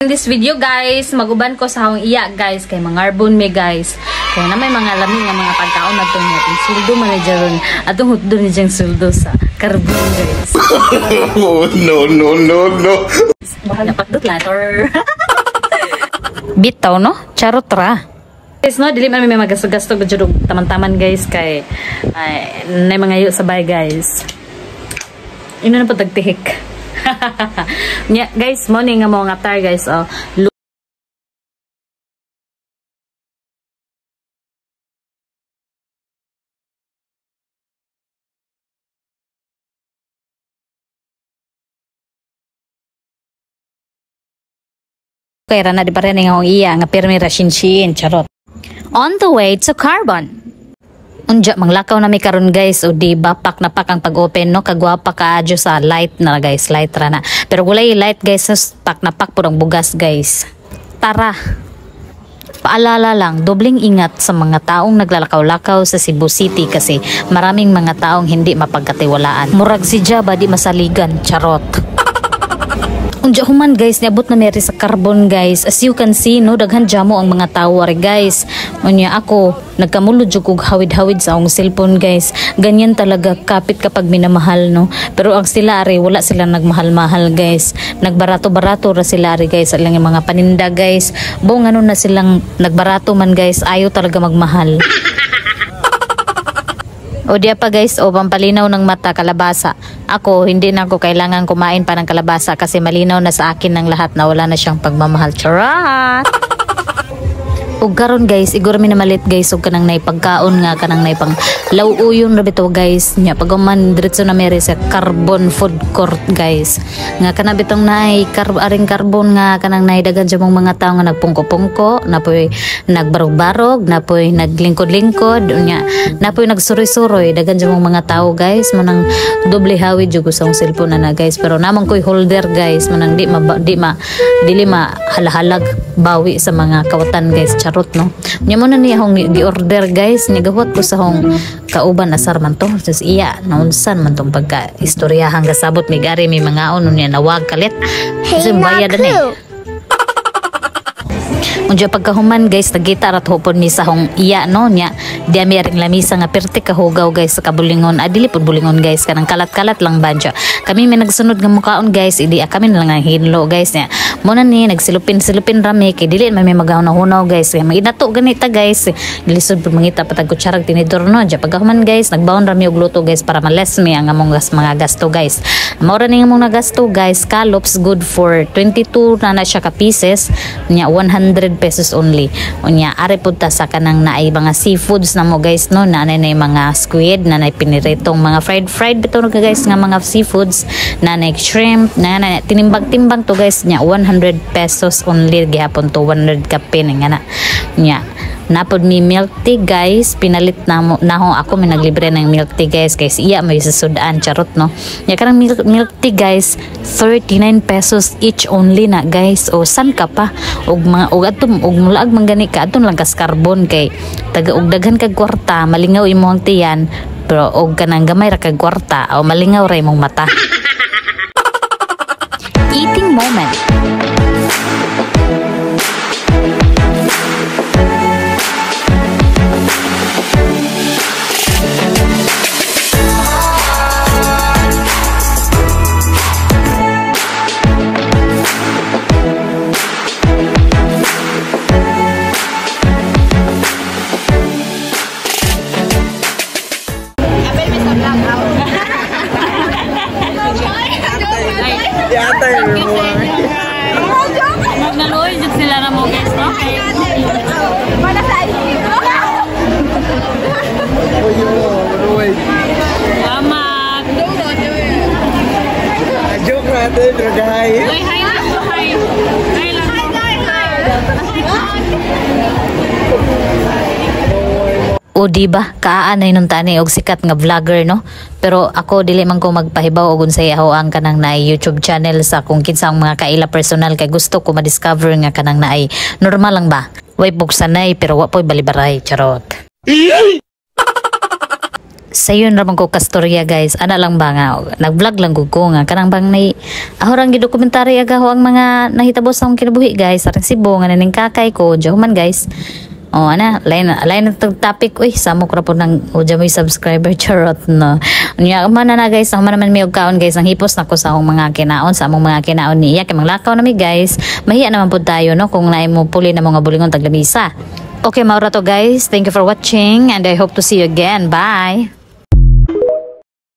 In this video guys, maguban ko sa akong iya guys kay mga arbon me guys. Kaya na may mga lami nga mga pagkaon na ito niya. Itong suldo manager ron. Atong hutdo ni diyang suldo sa carbon guys. Oh, no. Baka napagdot later. Bitaw no? Charot ra. Guys no, dili man may magasto-gasto gudjud taman-taman guys kay nay mga yu sabay guys. Ino na patagtihik. Yeah, guys, morning nga mga tar guys. Kaya na di pa rin nga iya nga pirmi ra shin charot. On the way to carbon. Unja manglakaw na mi karon guys o di ba pak na pak ang pag-open no kagwapa ka adyo sa light na guys, light ra na. Pero gulay light guys, pak na pak purong bugas guys. Tara. Paalala lang, dobling ingat sa mga taong naglalakaw-lakaw sa Cebu City kasi maraming mga taong hindi mapagkatiwalaan. Murag si Jaba di masaligan, charot. Unja human guys, niabot na meri sa carbon guys. As you can see no, daghan jamo ang mga tawo ari guys. Unya ako, nagkamulod jud kog hawid-hawid sa akong cellphone guys. Ganyan talaga kapit kapag minamahal no. Pero ang sila ari wala sila nagmahal-mahal guys. Nagbarato-barato ra sila ari guys sa ilang mga paninda guys. Bong ano na silang nagbarato man guys, ayo talaga magmahal. O diya pa guys, o pampalinaw ng mata, kalabasa. Ako, hindi na ako kailangan kumain pa ng kalabasa kasi malinaw na sa akin ng lahat na wala na siyang pagmamahal. Charat! O garon guys, iguro mi na malit guys, o kanang naipagkaon nga, kanang naipang lauuyon na bito guys. Nya pagaman diretso na meri sa carbon food court guys. Nga kana bitong nay aring carbon nga kanang naidagan sa mga tao nga nagpungko-pungko, napoy nagbarog-barog, napoy naglingkod-lingkod, nya napoy nagsuroy-suroy, dagan sa mga tao guys, manang doble hawid jud sa cellphone na guys. Pero namang koy holder guys, manang dili ma halahalag bawi sa mga kawatan guys. Charot no. Nya mo na niya hong gi-order guys, nigawat ko sa hong kauban asar man to. Sus iya naunsan man tong pagka istoryahan gasabot mi gari mi mga on niya nawag kalit. Kasi bayad na eh. Unja pagkahuman guys, nagita rat hopon mi sa hong iya no nya. Di mi ring lamisa nga perti kahugaw guys sa kabulingon. Adili pud bulingon guys, kanang kalat-kalat lang badya. Kami may nagsunod nga mukaon guys, idi kami na lang ang hinlo guys nya. Muna ni nagsilupin rami kay dili man may magahunaw guys. Kay maginato ganita guys. Gilisod pud mangita patag kutsarag tinidor no. Ja pagkahuman guys, nagbaon rami og luto guys para males mi ang among mga gasto guys. Mao ra ning among nagasto guys, scallops good for 22 na siya ka pieces nya 100 pesos only. Unya ari pud ta sa kanang naay mga seafoods na mo guys no, nanay na mga squid, nanay piniritong mga fried bito guys nga mga seafoods, nanay shrimp, nanay tinimbang-timbang to guys nya 100 pesos only gihapon to 100 kape nga na. Nya napod mi milk tea guys, pinalit na ho ako may naglibre ng milk tea guys kasi iya may susudaan, charot no. Ya kanang milk tea guys 39 pesos each only na guys. O san ka pa og mga og atom og mulaag manggani ka aton lang kas carbon kay taga og daghan kag kwarta malingaw imong tiyan pero og kanang gamay ra kag kwarta o malingaw ra imong mata. Eating moment. Naloy jud sila na mo guys no. Wala sa isip. Salamat. Joke natin, ragay. Ay, hi lang po, hi. Hi lang po. O diba, kaanay nung tani og sikat nga vlogger no. Pero ako dili man ko magpahibaw og unsay ako ang kanang naay YouTube channel sa kung kinsang mga kaila personal kay gusto ko ma-discover nga kanang naay normal lang ba. Way buksanay pero wa poy balibaray, charot. Sayon ramang ko kastorya guys, ana lang ba nga nag-vlog lang gud ko nga kanang bang nay ahorang gidokumentary agaho ang mga nahitabo sa akong kinabuhi guys sa Cebu nga naning kakay ko jahuman guys. Oh ana lain na topic uy samok ra po ng uja mo subscriber charot no. Unya man na guys, ako man may og kaon guys ang hipos nako sa akong mga kinaon sa among mga kinaon niya kay manglakaw na mi guys. Mahiya naman pud tayo no kung naay mo puli na mga bulingon taglamisa. Okay, maura to guys. Thank you for watching and I hope to see you again. Bye!